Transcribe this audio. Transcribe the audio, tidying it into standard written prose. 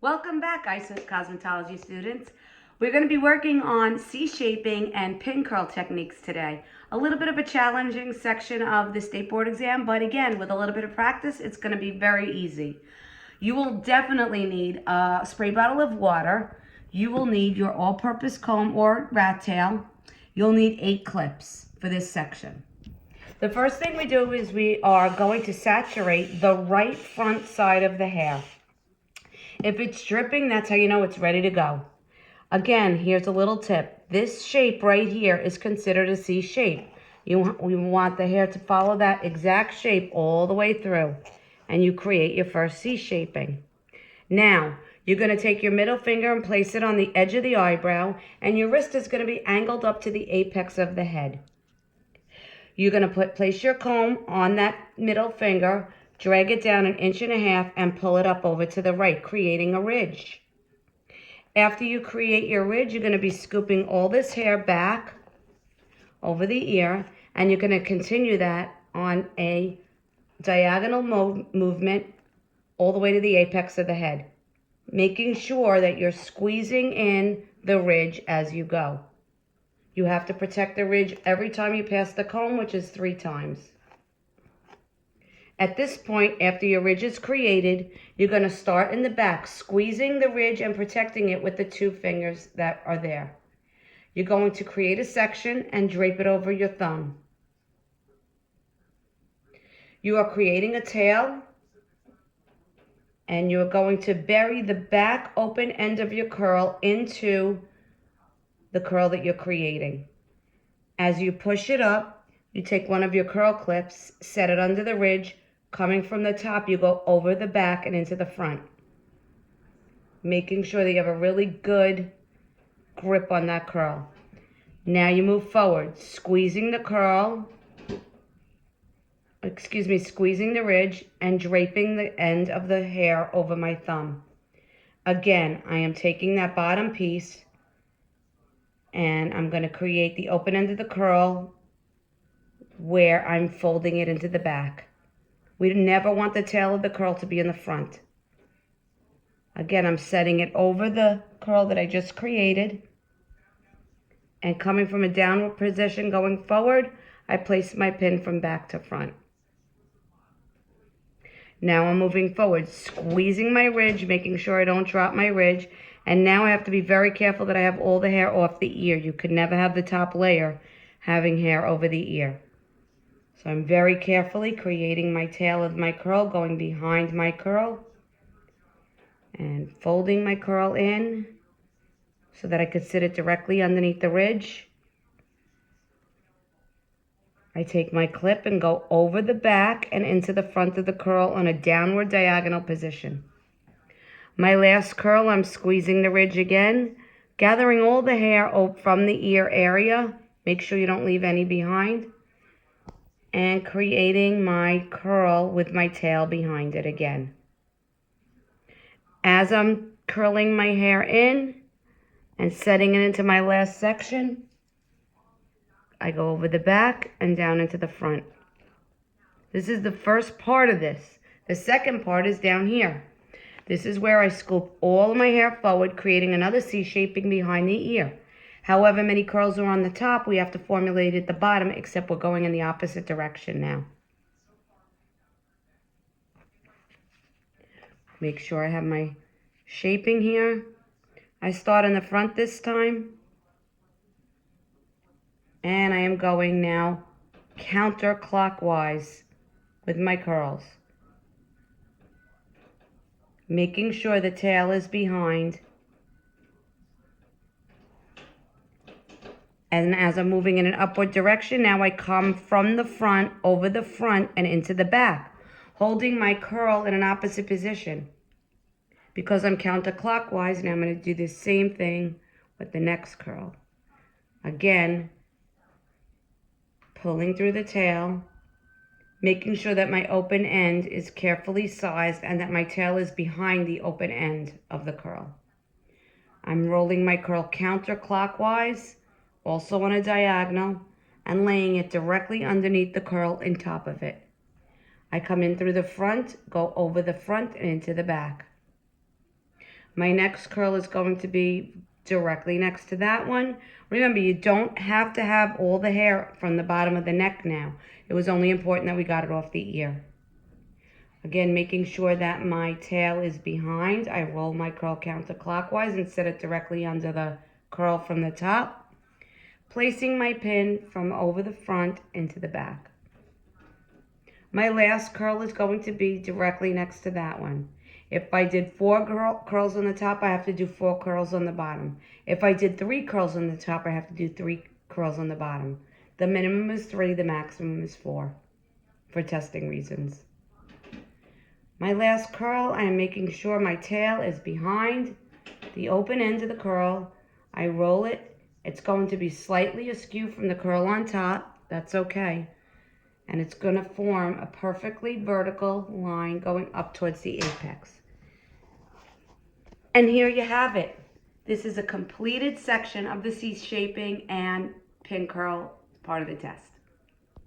Welcome back, ISO cosmetology students. We're going to be working on C-shaping and pin curl techniques today. A little bit of a challenging section of the state board exam, but again, with a little bit of practice, it's going to be very easy. You will definitely need a spray bottle of water. You will need your all-purpose comb or rat tail. You'll need 8 clips for this section. The first thing we do is we are going to saturate the right front side of the hair. If it's dripping, that's how you know it's ready to go. Again, here's a little tip. This shape right here is considered a C shape. We want the hair to follow that exact shape all the way through, and you create your first C shaping. Now, you're going to take your middle finger and place it on the edge of the eyebrow, and your wrist is going to be angled up to the apex of the head. You're going to place your comb on that middle finger, drag it down 1.5 inches, and pull it up over to the right, creating a ridge. After you create your ridge, you're going to be scooping all this hair back over the ear, and you're going to continue that on a diagonal movement all the way to the apex of the head, making sure that you're squeezing in the ridge as you go. You have to protect the ridge every time you pass the comb, which is 3 times. At this point, after your ridge is created, you're going to start in the back, squeezing the ridge and protecting it with the 2 fingers that are there. You're going to create a section and drape it over your thumb. You are creating a tail, and you're going to bury the back open end of your curl into the curl that you're creating. As you push it up, you take one of your curl clips, set it under the ridge. Coming from the top, you go over the back and into the front, making sure that you have a really good grip on that curl. Now you move forward, squeezing the ridge and draping the end of the hair over my thumb. Again, I am taking that bottom piece and I'm going to create the open end of the curl where I'm folding it into the back. We never want the tail of the curl to be in the front. Again, I'm setting it over the curl that I just created. And coming from a downward position going forward, I place my pin from back to front. Now I'm moving forward, squeezing my ridge, making sure I don't drop my ridge. And now I have to be very careful that I have all the hair off the ear. You could never have the top layer having hair over the ear. So I'm very carefully creating my tail of my curl, going behind my curl, and folding my curl in so that I could sit it directly underneath the ridge. I take my clip and go over the back and into the front of the curl on a downward diagonal position. My last curl, I'm squeezing the ridge again, gathering all the hair from the ear area. Make sure you don't leave any behind. And creating my curl with my tail behind it again. As I'm curling my hair in and setting it into my last section, I go over the back and down into the front. This is the first part of this. The second part is down here. This is where I scoop all of my hair forward, creating another C shaping behind the ear. However many curls are on the top, we have to formulate at the bottom, except we're going in the opposite direction now. Make sure I have my shaping here. I start in the front this time. And I am going now counterclockwise with my curls. Making sure the tail is behind. And as I'm moving in an upward direction, now I come from the front, over the front, and into the back, holding my curl in an opposite position. Because I'm counterclockwise, now I'm going to do the same thing with the next curl. Again, pulling through the tail, making sure that my open end is carefully sized and that my tail is behind the open end of the curl. I'm rolling my curl counterclockwise, also on a diagonal, and laying it directly underneath the curl on top of it. I come in through the front, go over the front and into the back. My next curl is going to be directly next to that one. Remember, you don't have to have all the hair from the bottom of the neck now. It was only important that we got it off the ear. Again, making sure that my tail is behind. I roll my curl counterclockwise and set it directly under the curl from the top, placing my pin from over the front into the back. My last curl is going to be directly next to that one. If I did 4 curls on the top, I have to do 4 curls on the bottom. If I did 3 curls on the top, I have to do 3 curls on the bottom. The minimum is 3, the maximum is 4 for testing reasons. My last curl, I am making sure my tail is behind the open end of the curl. I roll it. It's going to be slightly askew from the curl on top. That's okay. And it's going to form a perfectly vertical line going up towards the apex. And here you have it. This is a completed section of the C shaping and pin curl part of the test.